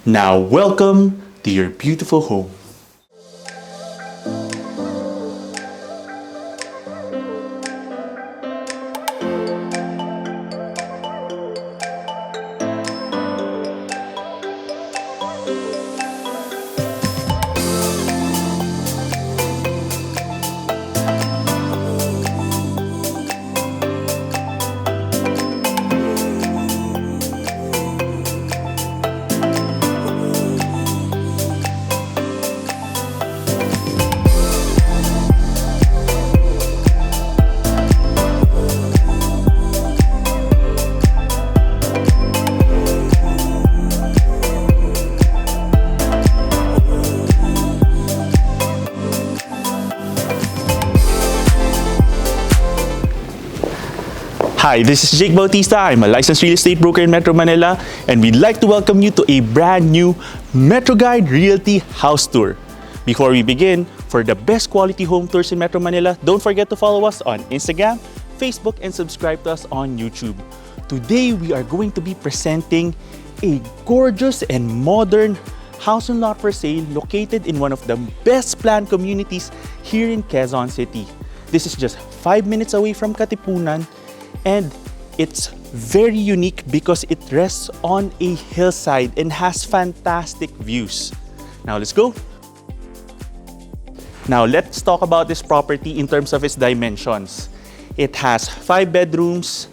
Now welcome to your beautiful home. Hi, this is Jake Bautista. I'm a licensed real estate broker in Metro Manila, and we'd like to welcome you to a brand new Metroguide Realty house tour. Before we begin, for the best quality home tours in Metro Manila, don't forget to follow us on Instagram, Facebook, and subscribe to us on YouTube. Today, we are going to be presenting a gorgeous and modern house and lot for sale located in one of the best planned communities here in Quezon City. This is just 5 minutes away from Katipunan, and it's very unique because it rests on a hillside and has fantastic views. Now let's go. Now let's talk about this property in terms of its dimensions. It has 5 bedrooms,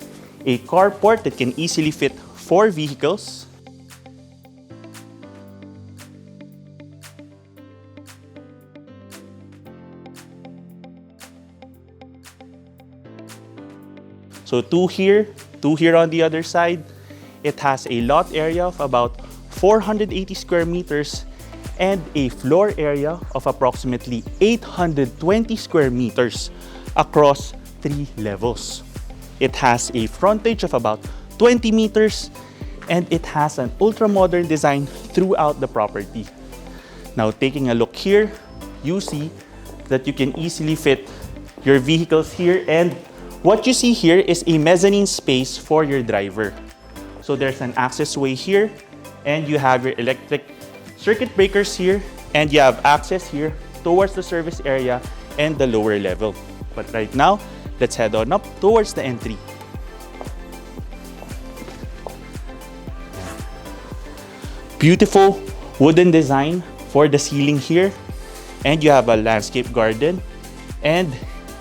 a carport that can easily fit 4 vehicles, so two here on the other side. It has a lot area of about 480 square meters and a floor area of approximately 820 square meters across 3 levels. It has a frontage of about 20 meters and it has an ultra-modern design throughout the property. Now taking a look here, you see that you can easily fit your vehicles here, and what you see here is a mezzanine space for your driver. So there's an access way here, and you have your electric circuit breakers here, and you have access here towards the service area and the lower level. But right now, let's head on up towards the entry. Beautiful wooden design for the ceiling here, and you have a landscape garden and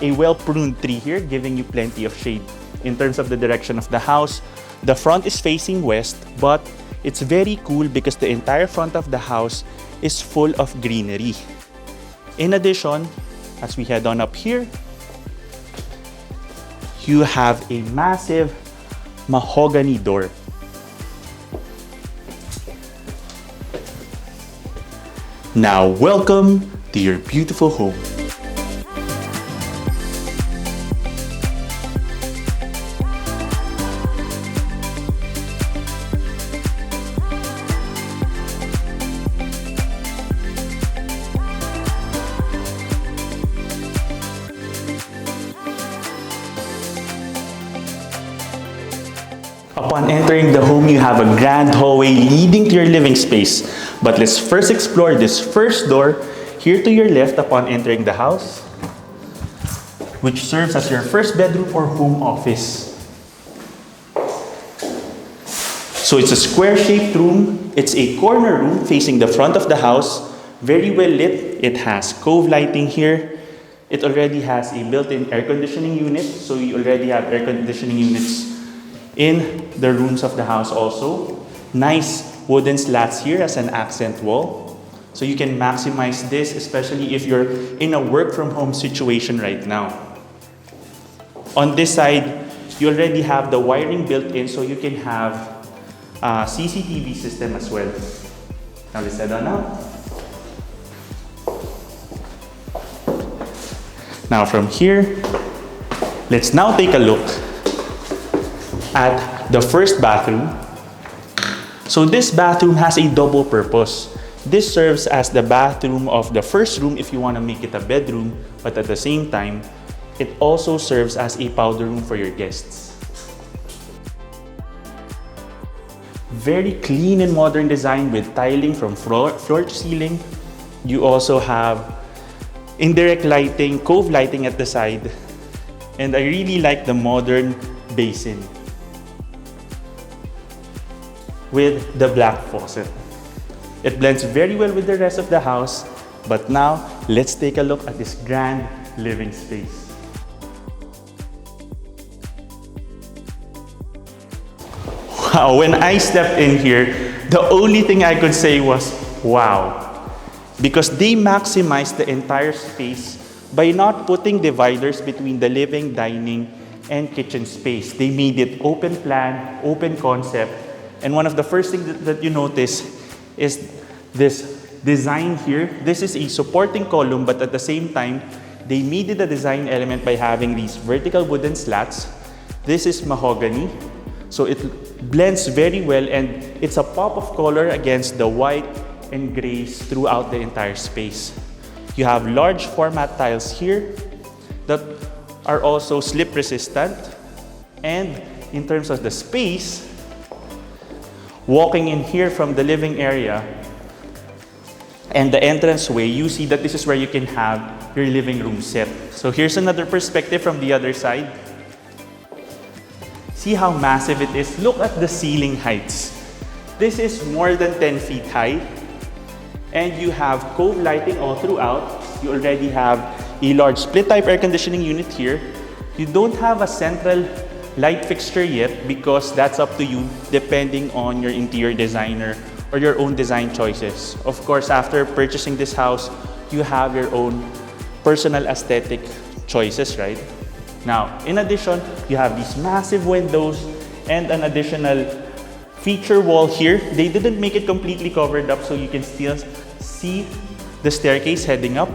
a well-pruned tree here, giving you plenty of shade. In terms of the direction of the house, the front is facing west, but it's very cool because the entire front of the house is full of greenery. In addition, as we head on up here, you have a massive mahogany door. Now welcome to your beautiful home. Upon entering the home, you have a grand hallway leading to your living space. But let's first explore this first door here to your left upon entering the house, which serves as your first bedroom or home office. So it's a square-shaped room. It's a corner room facing the front of the house, very well lit. It has cove lighting here. It already has a built-in air conditioning unit, so you already have air conditioning units in the rooms of the house also. Nice wooden slats here as an accent wall. So you can maximize this, especially if you're in a work from home situation right now. On this side, you already have the wiring built in, so you can have a CCTV system as well. Now let's head on out. Now from here, let's now take a look at the first bathroom. So this bathroom has a double purpose. This serves as the bathroom of the first room if you want to make it a bedroom, but at the same time, it also serves as a powder room for your guests. Very clean and modern design with tiling from floor to ceiling. You also have indirect lighting, cove lighting at the side. And I really like the modern basin with the black faucet. It blends very well with the rest of the house. But now, let's take a look at this grand living space. Wow, when I stepped in here, the only thing I could say was, wow. Because they maximized the entire space by not putting dividers between the living, dining, and kitchen space. They made it open plan, open concept. And one of the first things that you notice is this design here. This is a supporting column, but at the same time, they made it a design element by having these vertical wooden slats. This is mahogany, so it blends very well, and it's a pop of color against the white and grays throughout the entire space. You have large format tiles here that are also slip resistant. And in terms of the space, walking in here from the living area and the entranceway, you see that this is where you can have your living room set. So here's another perspective from the other side. See how massive it is. Look at the ceiling heights. This is more than 10 feet high. And you have cove lighting all throughout. You already have a large split type air conditioning unit here. You don't have a central light fixture yet because that's up to you depending on your interior designer or your own design choices. Of course, after purchasing this house, you have your own personal aesthetic choices, right? Now, in addition, you have these massive windows and an additional feature wall here. They didn't make it completely covered up so you can still see the staircase heading up,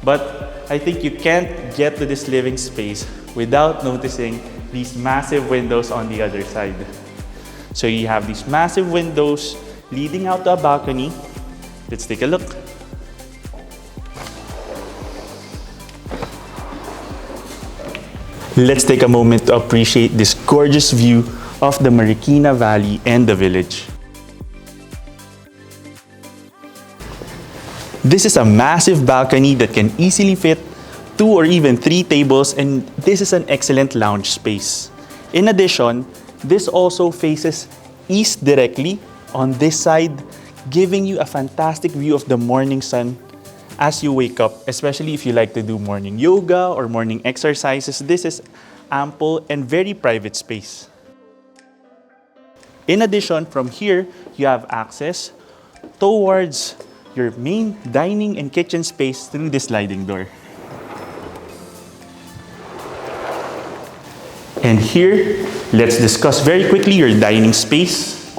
but I think you can't get to this living space without noticing these massive windows on the other side. So you have these massive windows leading out to a balcony. Let's take a look. Let's take a moment to appreciate this gorgeous view of the Marikina Valley and the village. This is a massive balcony that can easily fit 2 or even 3 tables, and this is an excellent lounge space. In addition, this also faces east directly on this side, giving you a fantastic view of the morning sun as you wake up, especially if you like to do morning yoga or morning exercises. This is ample and very private space. In addition, from here, you have access towards your main dining and kitchen space through this sliding door. And here, let's discuss very quickly your dining space.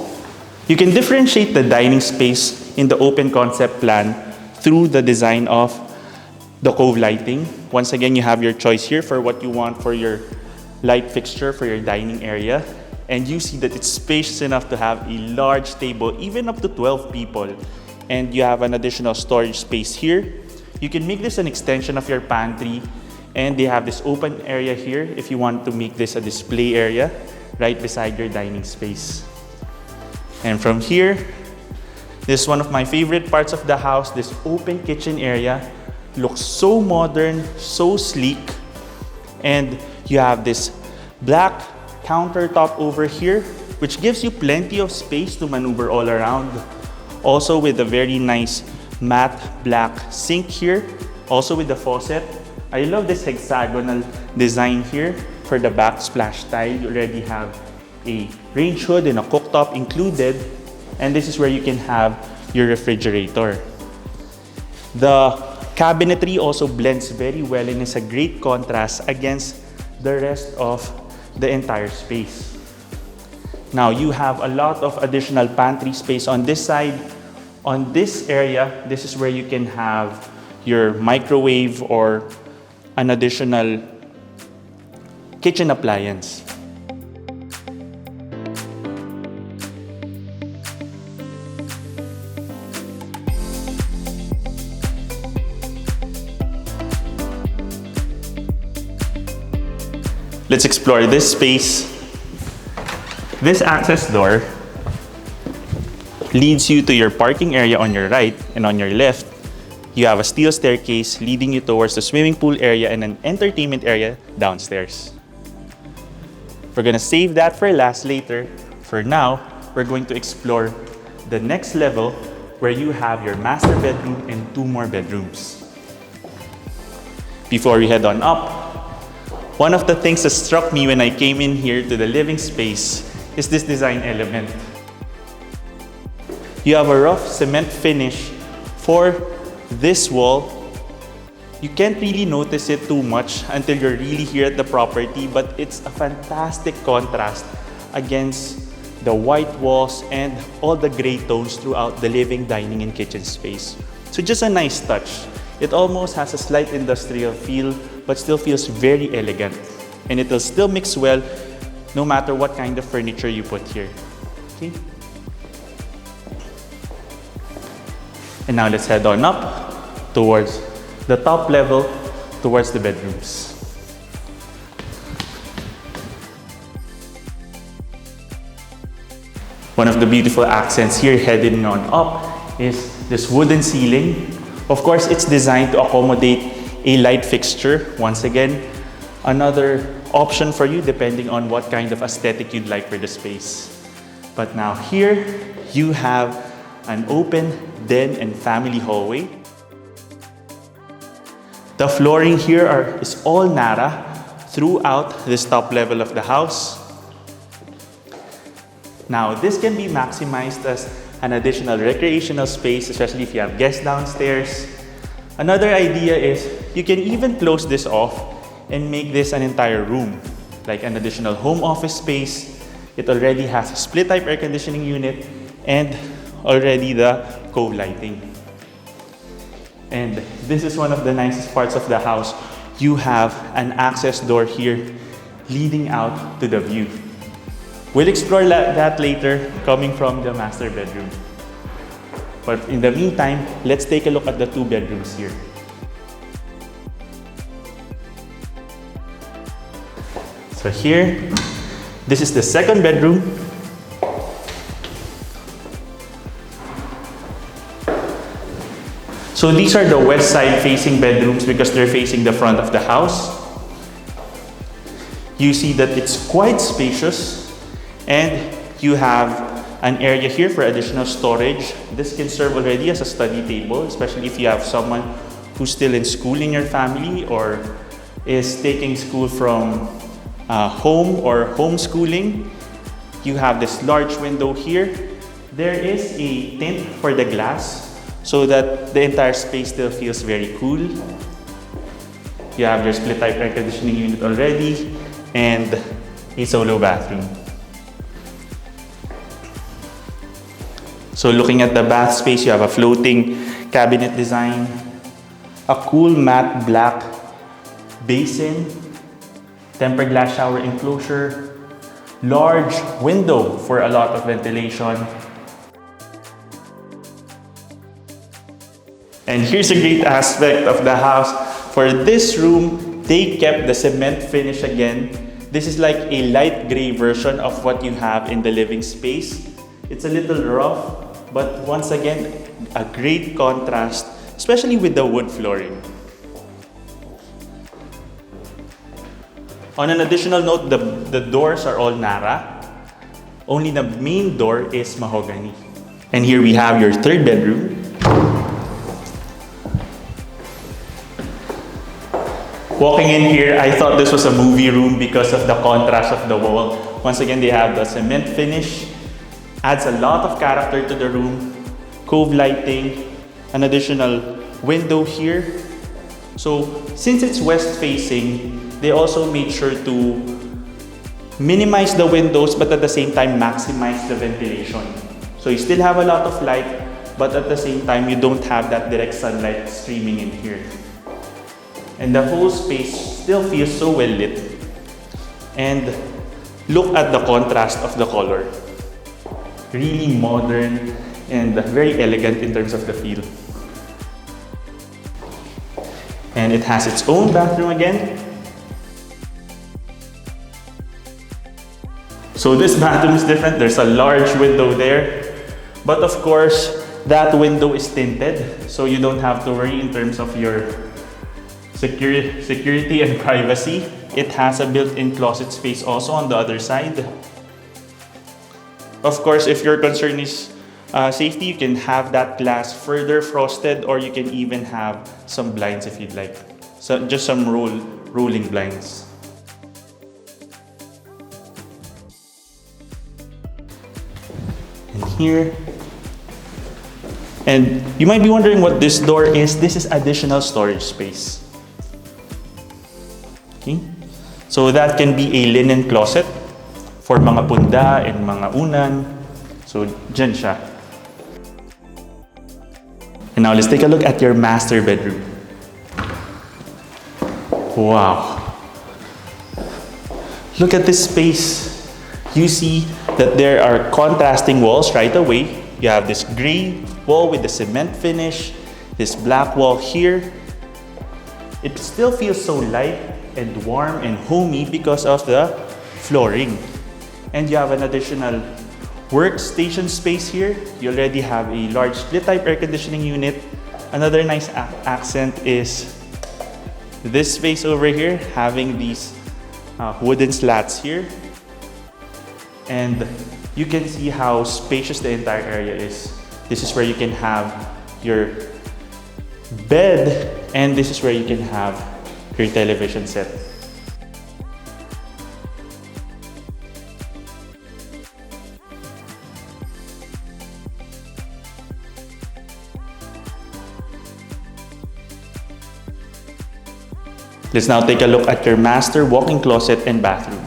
You can differentiate the dining space in the open concept plan through the design of the cove lighting. Once again, you have your choice here for what you want for your light fixture for your dining area. And you see that it's spacious enough to have a large table, even up to 12 people. And you have an additional storage space here. You can make this an extension of your pantry. And they have this open area here if you want to make this a display area right beside your dining space. And from here, this is one of my favorite parts of the house. This open kitchen area looks so modern, so sleek. And you have this black countertop over here, which gives you plenty of space to maneuver all around. Also with a very nice matte black sink here, also with the faucet. I love this hexagonal design here for the backsplash tile. You already have a range hood and a cooktop included, and this is where you can have your refrigerator. The cabinetry also blends very well and is a great contrast against the rest of the entire space. Now you have a lot of additional pantry space on this side. On this area, this is where you can have your microwave or an additional kitchen appliance. Let's explore this space. This access door leads you to your parking area on your right, and on your left, you have a steel staircase leading you towards the swimming pool area and an entertainment area downstairs. We're gonna save that for last later. For now, we're going to explore the next level where you have your master bedroom and 2 more bedrooms. Before we head on up, one of the things that struck me when I came in here to the living space is this design element. You have a rough cement finish for this wall. You can't really notice it too much until you're really here at the property, but it's a fantastic contrast against the white walls and all the gray tones throughout the living, dining, and kitchen space. So just a nice touch. It almost has a slight industrial feel, but still feels very elegant. And it will still mix well no matter what kind of furniture you put here. Okay? And now let's head on up towards the top level, towards the bedrooms. One of the beautiful accents here heading on up is this wooden ceiling. Of course, it's designed to accommodate a light fixture. Once again, another option for you depending on what kind of aesthetic you'd like for the space. But now here, you have an open den and family hallway. The flooring here is all Narra throughout this top level of the house. Now, this can be maximized as an additional recreational space, especially if you have guests downstairs. Another idea is you can even close this off and make this an entire room, like an additional home office space. It already has a split type air conditioning unit and already the cove lighting. And this is one of the nicest parts of the house. You have an access door here leading out to the view. We'll explore that later coming from the master bedroom. But in the meantime, let's take a look at the 2 bedrooms here. So here, this is the second bedroom. So these are the west side facing bedrooms because they're facing the front of the house. You see that it's quite spacious. And you have an area here for additional storage. This can serve already as a study table, especially if you have someone who's still in school in your family or is taking school from home or homeschooling. You have this large window here. There is a tint for the glass so that the entire space still feels very cool. You have your split type air conditioning unit already and a solo bathroom. So looking at the bath space, you have a floating cabinet design, a cool matte black basin, tempered glass shower enclosure, large window for a lot of ventilation. And here's a great aspect of the house. For this room, they kept the cement finish again. This is like a light gray version of what you have in the living space. It's a little rough, but once again, a great contrast, especially with the wood flooring. On an additional note, the doors are all Narra. Only the main door is Mahogany. And here we have your 3rd bedroom. Walking in here, I thought this was a movie room because of the contrast of the wall. Once again, they have the cement finish. Adds a lot of character to the room. Cove lighting, an additional window here. So since it's west facing, they also made sure to minimize the windows but at the same time maximize the ventilation. So you still have a lot of light, but at the same time you don't have that direct sunlight streaming in here. And the whole space still feels so well lit. And look at the contrast of the color. Really modern and very elegant in terms of the feel. And it has its own bathroom again. So this bathroom is different. There's a large window there, But of course, that window is tinted, so you don't have to worry in terms of your security and privacy. It has a built-in closet space also on the other side. Of course, if your concern is safety, you can have that glass further frosted, or you can even have some blinds if you'd like. So just some rolling blinds. And here. And you might be wondering what this door is. This is additional storage space. Okay? So that can be a linen closet for mga punda and mga unan. So dyan siya. And now let's take a look at your master bedroom. Wow. Look at this space. You see that there are contrasting walls right away. You have this gray wall with the cement finish, this black wall here. It still feels so light and warm and homey because of the flooring. And you have an additional workstation space here. You already have a large split-type air conditioning unit. Another nice accent is this space over here, having these wooden slats here. And you can see how spacious the entire area is. This is where you can have your bed, and this is where you can have your television set. Let's now take a look at your master walk-in closet and bathroom.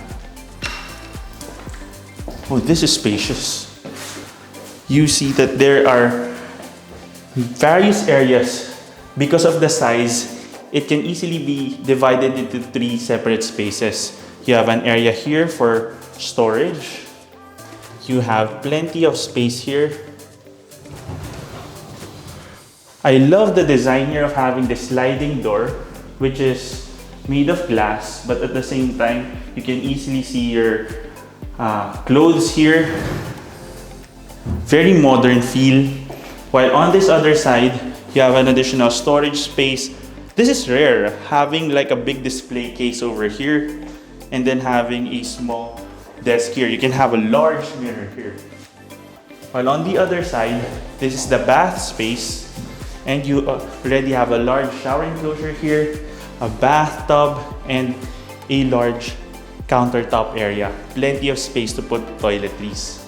Oh, this is spacious. You see that there are various areas. Because of the size, it can easily be divided into 3 separate spaces. You have an area here for storage. You have plenty of space here. I love the design here of having the sliding door, which is made of glass, but at the same time, you can easily see your clothes here. Very modern feel. While on this other side, you have an additional storage space. This is rare, having like a big display case over here and then having a small desk here. You can have a large mirror here. While on the other side, this is the bath space, and you already have a large shower enclosure here, a bathtub, and a large countertop area. Plenty of space to put toiletries.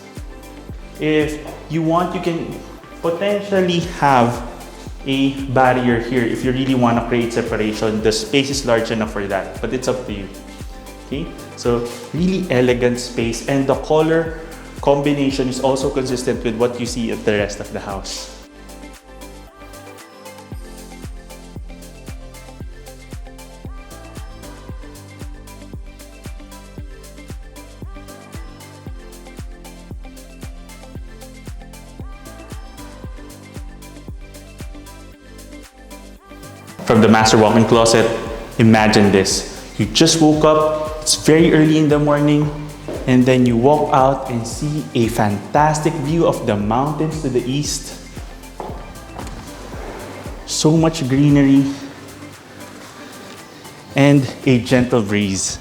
If you want, you can potentially have a barrier here if you really want to create separation. The space is large enough for that, but it's up to you. Okay, so really elegant space, and the color combination is also consistent with what you see at the rest of the house. From the master walk-in closet, imagine this. You just woke up, it's very early in the morning, and then you walk out and see a fantastic view of the mountains to the east. So much greenery and a gentle breeze.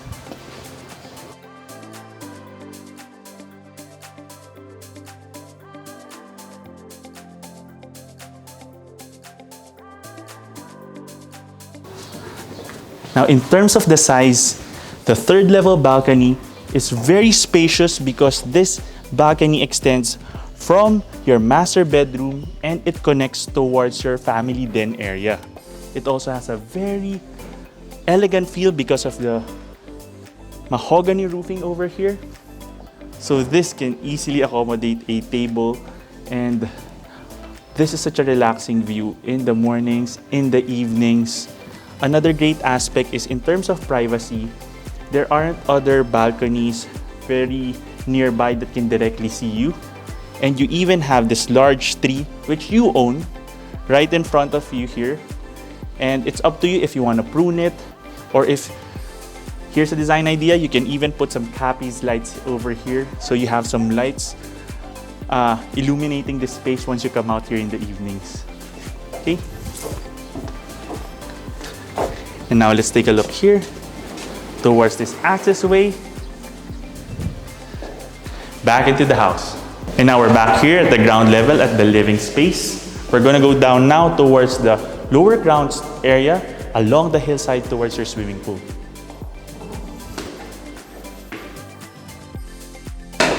Now, in terms of the size, the third level balcony is very spacious because this balcony extends from your master bedroom and it connects towards your family den area. It also has a very elegant feel because of the mahogany roofing over here. So this can easily accommodate a table, and this is such a relaxing view in the mornings, in the evenings. Another great aspect is in terms of privacy, there aren't other balconies very nearby that can directly see you. And you even have this large tree, which you own, right in front of you here. And it's up to you if you want to prune it, or if, here's a design idea, you can even put some Capiz lights over here. So you have some lights illuminating the space once you come out here in the evenings. Okay? And now let's take a look here towards this accessway. Back into the house. And now we're back here at the ground level at the living space. We're gonna go down now towards the lower ground area along the hillside towards your swimming pool.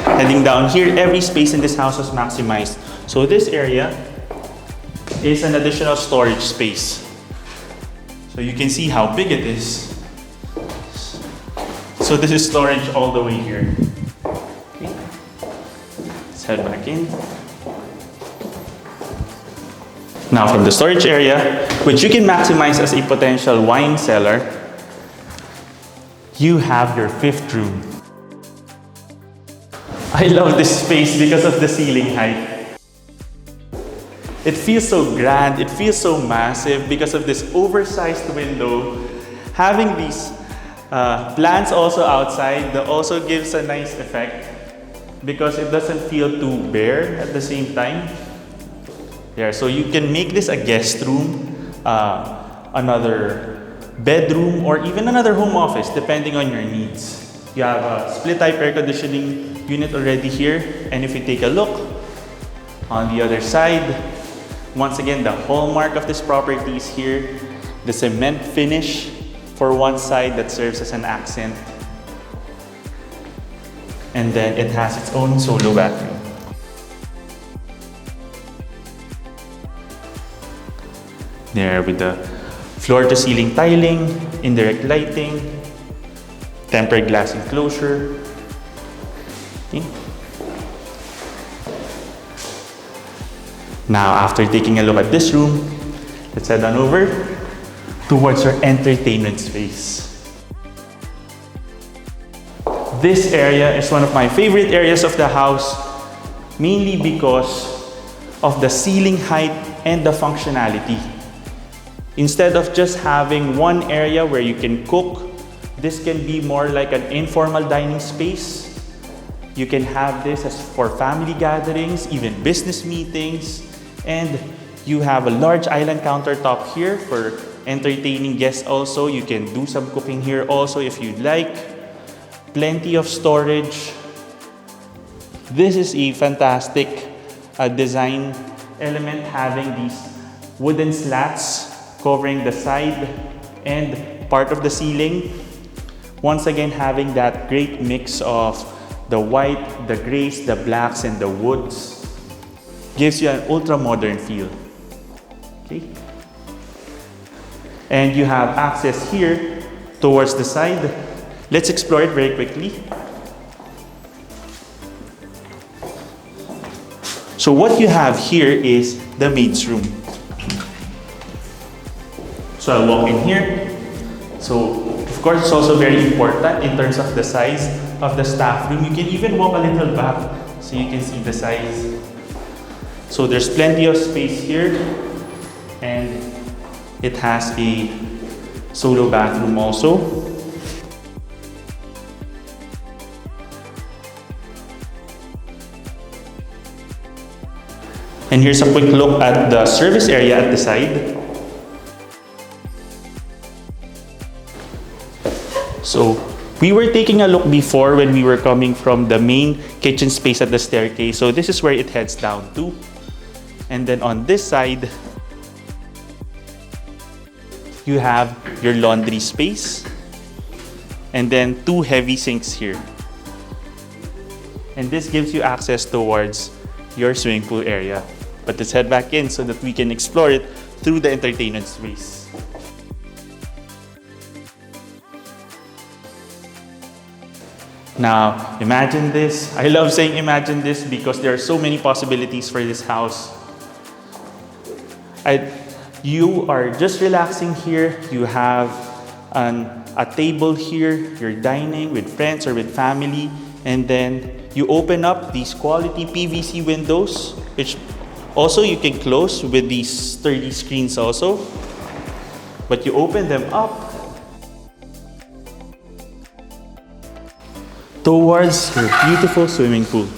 Heading down here, every space in this house was maximized. So this area is an additional storage space. So you can see how big it is. So this is storage all the way here. Okay. Let's head back in. Now from the storage area, which you can maximize as a potential wine cellar, you have your fifth room. I love this space because of the ceiling height. It feels so grand, it feels so massive because of this oversized window. Having these plants also outside that also gives a nice effect because it doesn't feel too bare at the same time. Yeah, so you can make this a guest room, another bedroom, or even another home office depending on your needs. You have a split type air conditioning unit already here, and if you take a look on the other side, once again, the hallmark of this property is here, the cement finish for one side that serves as an accent. And then it has its own solo bathroom. There with the floor to ceiling tiling, indirect lighting, tempered glass enclosure. Okay. Now, after taking a look at this room, let's head on over towards our entertainment space. This area is one of my favorite areas of the house, mainly because of the ceiling height and the functionality. Instead of just having one area where you can cook, this can be more like an informal dining space. You can have this as for family gatherings, even business meetings, and you have a large island countertop here for entertaining guests also. You can do some cooking here also if you'd like. Plenty of storage. This is a fantastic design element, having these wooden slats covering the side and part of the ceiling. Once again, having that great mix of the white, the grays, the blacks, and the woods gives you an ultra-modern feel. Okay? And you have access here towards the side. Let's explore it very quickly. So what you have here is the maid's room. So I'll walk in here. So of course, it's also very important in terms of the size of the staff room. You can even walk a little back so you can see the size. So there's plenty of space here, and it has a solo bathroom also. And here's a quick look at the service area at the side. So we were taking a look before when we were coming from the main kitchen space at the staircase. So this is where it heads down to. And then on this side, you have your laundry space. And then two heavy sinks here. And this gives you access towards your swimming pool area. But let's head back in so that we can explore it through the entertainment space. Now, imagine this. I love saying imagine this because there are so many possibilities for this house. You are just relaxing here. You have a table here. You're dining with friends or with family. And then you open up these quality PVC windows, which also you can close with these sturdy screens also. But you open them up towards your beautiful swimming pool.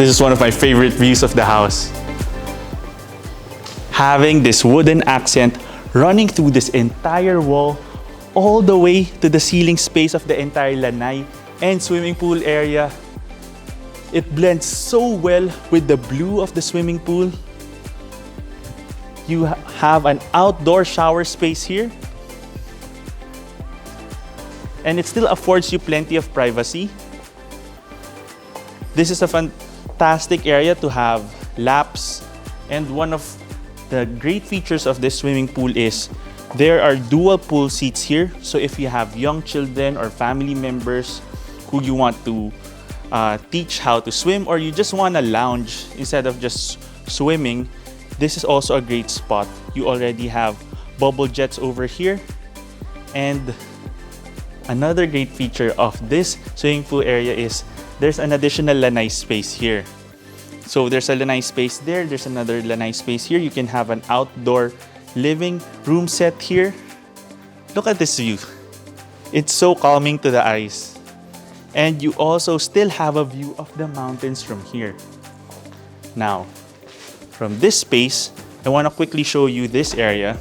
This is one of my favorite views of the house. Having this wooden accent running through this entire wall all the way to the ceiling space of the entire lanai and swimming pool area. It blends so well with the blue of the swimming pool. You have an outdoor shower space here. And it still affords you plenty of privacy. This is a fantastic area to have laps. And one of the great features of this swimming pool is there are dual pool seats here. So if you have young children or family members who you want to teach how to swim, or you just want to lounge instead of just swimming, this is also a great spot. You already have bubble jets over here. And another great feature of this swimming pool area is there's an additional lanai space here. So there's a lanai space there, there's another lanai space here. You can have an outdoor living room set here. Look at this view. It's so calming to the eyes. And you also still have a view of the mountains from here. Now, from this space, I want to quickly show you this area.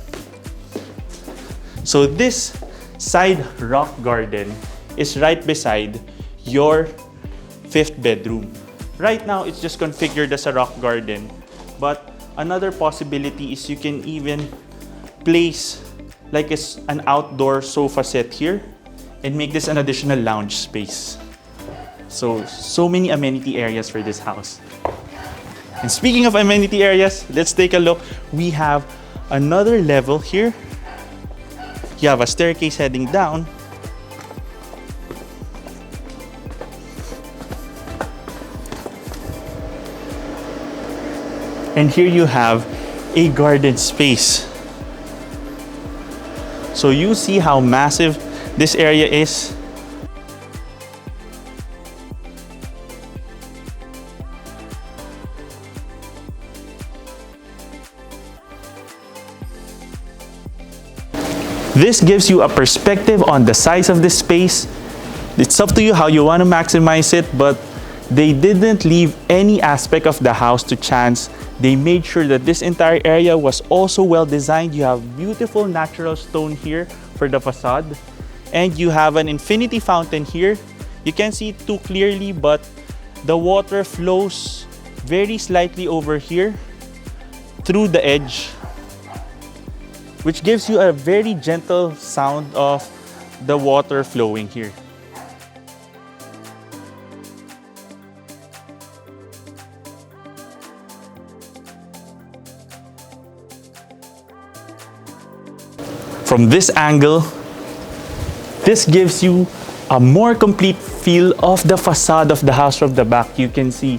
So this side rock garden is right beside your 5th bedroom. Right now, it's just configured as a rock garden. But another possibility is you can even place like an outdoor sofa set here and make this an additional lounge space. So many amenity areas for this house. And speaking of amenity areas, let's take a look. We have another level here. You have a staircase heading down. And here you have a garden space. So you see how massive this area is. This gives you a perspective on the size of this space. It's up to you how you want to maximize it, but they didn't leave any aspect of the house to chance. They made sure that this entire area was also well designed. You have beautiful natural stone here for the facade. And you have an infinity fountain here. You can't see it too clearly, but the water flows very slightly over here through the edge, which gives you a very gentle sound of the water flowing here. From this angle, this gives you a more complete feel of the facade of the house from the back. You can see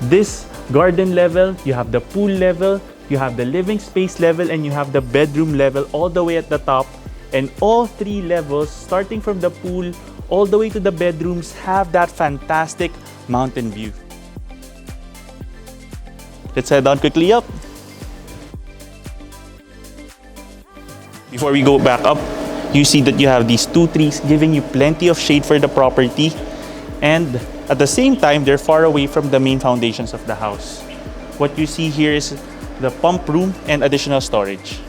this garden level, you have the pool level, you have the living space level, and you have the bedroom level all the way at the top. And all three levels, starting from the pool all the way to the bedrooms, have that fantastic mountain view. Let's head on quickly up. Before we go back up, you see that you have these two trees giving you plenty of shade for the property. And at the same time, they're far away from the main foundations of the house. What you see here is the pump room and additional storage.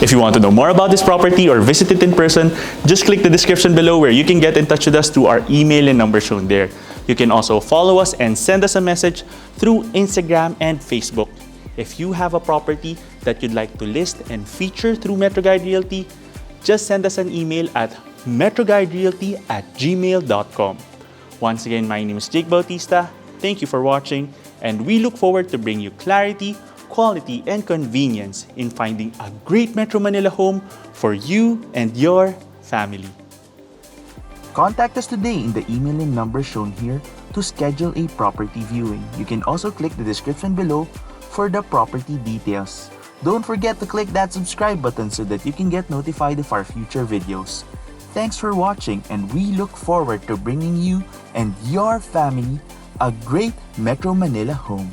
If you want to know more about this property or visit it in person, just click the description below where you can get in touch with us through our email and number shown there. You can also follow us and send us a message through Instagram and Facebook. If you have a property that you'd like to list and feature through Metroguide Realty, just send us an email at metroguiderealty@gmail.com. Once again, my name is Jake Bautista. Thank you for watching, and we look forward to bring you clarity, quality, and convenience in finding a great Metro Manila home for you and your family. Contact us today in the email and number shown here to schedule a property viewing. You can also click the description below for the property details. Don't forget to click that subscribe button so that you can get notified of our future videos. Thanks for watching, and we look forward to bringing you and your family a great Metro Manila home.